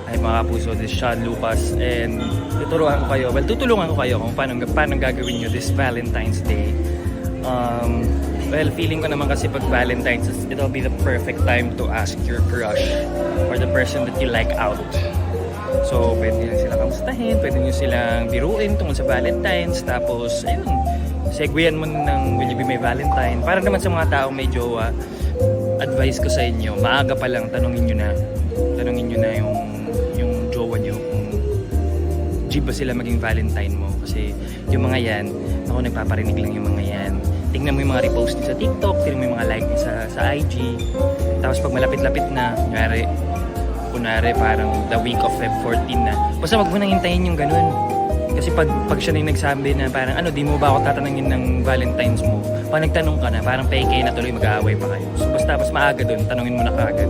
Ay mga puso, this is Sean Lucas and tutulungan ko kayo kung paano gagawin nyo this Valentine's Day. Well, feeling ko naman kasi pag Valentine's, it'll be the perfect time to ask your crush or the person that you like out. So, pwede nyo silang kamustahin, pwede nyo silang biruin tungkol sa Valentine's, tapos, ayun, segwayan mo ng Will You Be My Valentine. Para naman sa mga taong may jowa, advice ko sa inyo, maaga pa lang, tanungin nyo na yung jowa nyo kung G ba sila maging Valentine mo. Kasi yung mga yan, ako nagpaparinig lang yung mga yan. Tingnan mo yung mga repost sa TikTok, tingnan mo yung mga like sa IG. Tapos pag malapit-lapit na, kunwari parang the week of Feb 14 na, basta wag mo nang hintayin yung ganun. Kasi pag siya na yung nagsabi na parang di mo ba ako tatanungin ng Valentine's mo, pag nagtanong ka na, parang peke na tuloy mag-aaway pa kayo. So, basta mas maaga dun, tanungin mo na kaagad.